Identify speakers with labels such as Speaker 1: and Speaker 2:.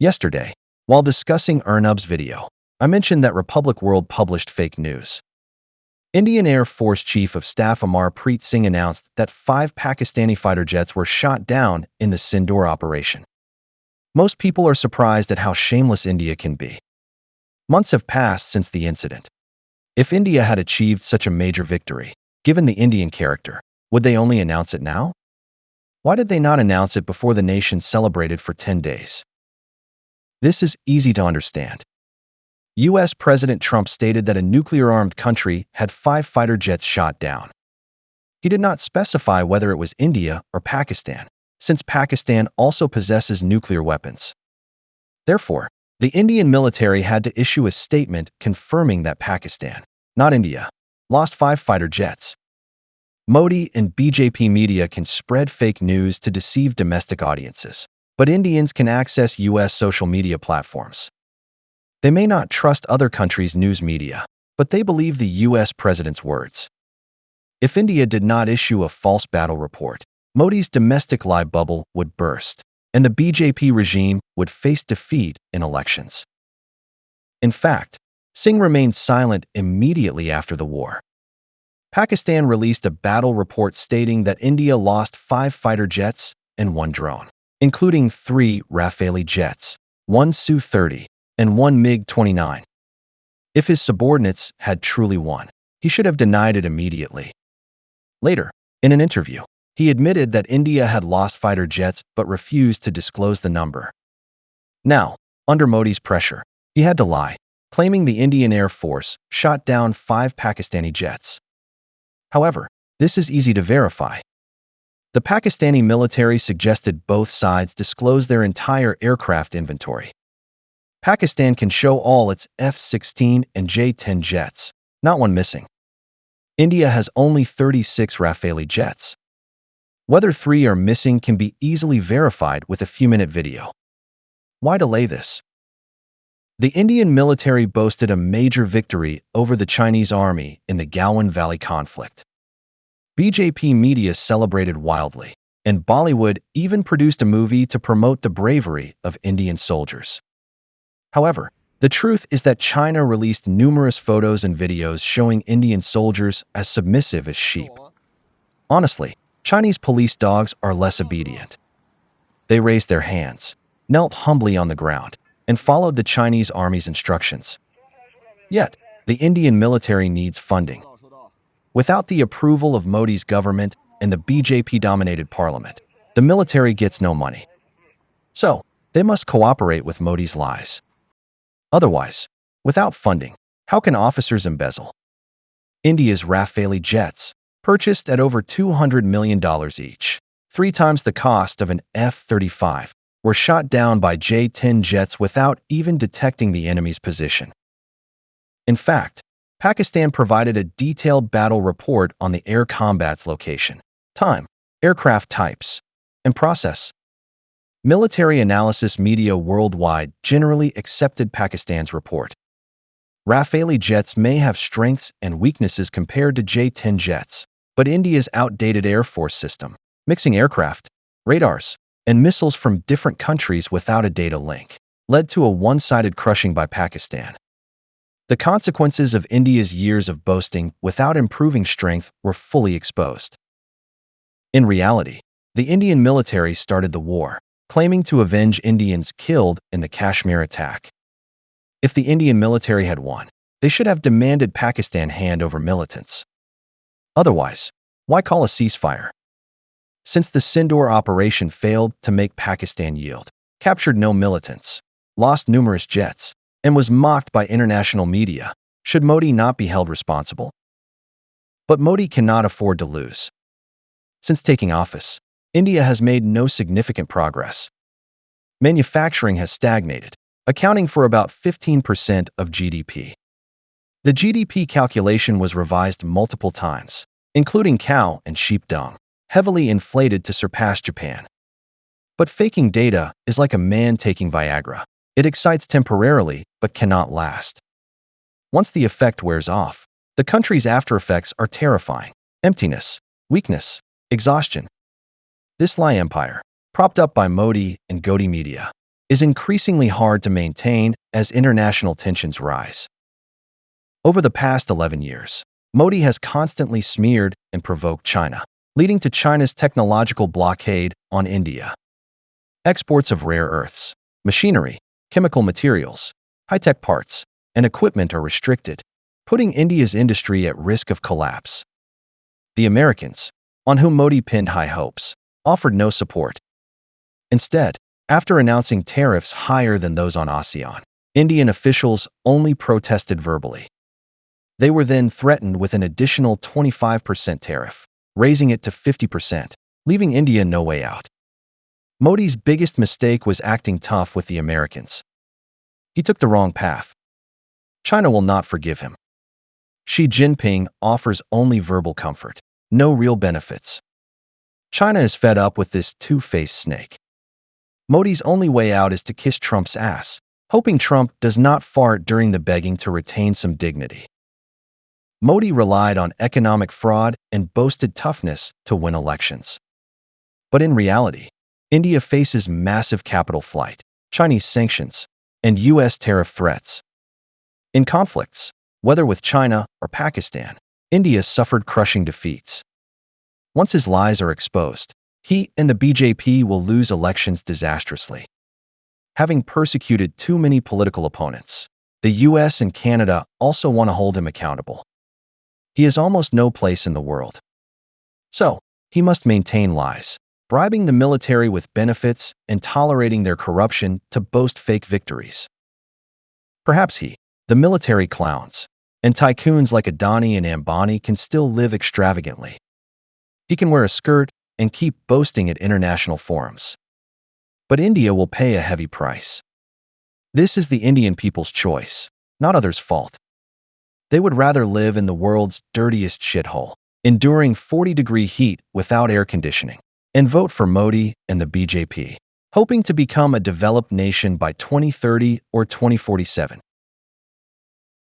Speaker 1: Yesterday, while discussing Arnab's video, I mentioned that Republic World published fake news. Indian Air Force Chief of Staff Amar Preet Singh announced that 5 Pakistani fighter jets were shot down in the Sindoor operation. Most people are surprised at how shameless India can be. Months have passed since the incident. If India had achieved such a major victory, given the Indian character, would they only announce it now? Why did they not announce it before the nation celebrated for 10 days? This is easy to understand. U.S. President Trump stated that a nuclear-armed country had 5 fighter jets shot down. He did not specify whether it was India or Pakistan, since Pakistan also possesses nuclear weapons. Therefore, the Indian military had to issue a statement confirming that Pakistan, not India, lost 5 fighter jets. Modi and BJP media can spread fake news to deceive domestic audiences, but Indians can access U.S. social media platforms. They may not trust other countries' news media, but they believe the U.S. president's words. If India did not issue a false battle report, Modi's domestic lie bubble would burst, and the BJP regime would face defeat in elections. In fact, Singh remained silent immediately after the war. Pakistan released a battle report stating that India lost 5 fighter jets and 1 drone, including 3 Rafale jets, 1 Su-30, and 1 MiG-29. If his subordinates had truly won, he should have denied it immediately. Later, in an interview, he admitted that India had lost fighter jets but refused to disclose the number. Now, under Modi's pressure, he had to lie, claiming the Indian Air Force shot down 5 Pakistani jets. However, this is easy to verify. The Pakistani military suggested both sides disclose their entire aircraft inventory. Pakistan can show all its F-16 and J-10 jets, not one missing. India has only 36 Rafale jets. Whether 3 are missing can be easily verified with a few-minute video. Why delay this? The Indian military boasted a major victory over the Chinese army in the Galwan Valley conflict. BJP media celebrated wildly, and Bollywood even produced a movie to promote the bravery of Indian soldiers. However, the truth is that China released numerous photos and videos showing Indian soldiers as submissive as sheep. Honestly, Chinese police dogs are less obedient. They raised their hands, knelt humbly on the ground, and followed the Chinese army's instructions. Yet, the Indian military needs funding. Without the approval of Modi's government and the BJP-dominated parliament, the military gets no money. So, they must cooperate with Modi's lies. Otherwise, without funding, how can officers embezzle? India's Rafale jets, purchased at over $200 million each, 3 times the cost of an F-35, were shot down by J-10 jets without even detecting the enemy's position. In fact, Pakistan provided a detailed battle report on the air combat's location, time, aircraft types, and process. Military analysis media worldwide generally accepted Pakistan's report. Rafale jets may have strengths and weaknesses compared to J-10 jets, but India's outdated Air Force system, mixing aircraft, radars, and missiles from different countries without a data link, led to a one-sided crushing by Pakistan. The consequences of India's years of boasting without improving strength were fully exposed. In reality, the Indian military started the war, claiming to avenge Indians killed in the Kashmir attack. If the Indian military had won, they should have demanded Pakistan hand over militants. Otherwise, why call a ceasefire? Since the Sindoor operation failed to make Pakistan yield, captured no militants, lost numerous jets, and was mocked by international media, should Modi not be held responsible? But Modi cannot afford to lose. Since taking office, India has made no significant progress. Manufacturing has stagnated, accounting for about 15% of GDP. The GDP calculation was revised multiple times, including cow and sheep dung, heavily inflated to surpass Japan. But faking data is like a man taking Viagra. It excites temporarily but cannot last. Once the effect wears off, the country's aftereffects are terrifying: emptiness, weakness, exhaustion. This lie empire, propped up by Modi and Gaudiya media, is increasingly hard to maintain as international tensions rise. Over the past 11 years, Modi has constantly smeared and provoked China, leading to China's technological blockade on India. Exports of rare earths, machinery, chemical materials, high-tech parts, and equipment are restricted, putting India's industry at risk of collapse. The Americans, on whom Modi pinned high hopes, offered no support. Instead, after announcing tariffs higher than those on ASEAN, Indian officials only protested verbally. They were then threatened with an additional 25% tariff, raising it to 50%, leaving India no way out. Modi's biggest mistake was acting tough with the Americans. He took the wrong path. China will not forgive him. Xi Jinping offers only verbal comfort, no real benefits. China is fed up with this two-faced snake. Modi's only way out is to kiss Trump's ass, hoping Trump does not fart during the begging to retain some dignity. Modi relied on economic fraud and boasted toughness to win elections. But in reality, India faces massive capital flight, Chinese sanctions, and U.S. tariff threats. In conflicts, whether with China or Pakistan, India suffered crushing defeats. Once his lies are exposed, he and the BJP will lose elections disastrously. Having persecuted too many political opponents, the US and Canada also want to hold him accountable. He has almost no place in the world. So, he must maintain lies, bribing the military with benefits and tolerating their corruption to boast fake victories. Perhaps he, the military clowns, and tycoons like Adani and Ambani can still live extravagantly. He can wear a skirt and keep boasting at international forums. But India will pay a heavy price. This is the Indian people's choice, not others' fault. They would rather live in the world's dirtiest shithole, enduring 40-degree heat without air conditioning, and vote for Modi and the BJP, hoping to become a developed nation by 2030 or 2047.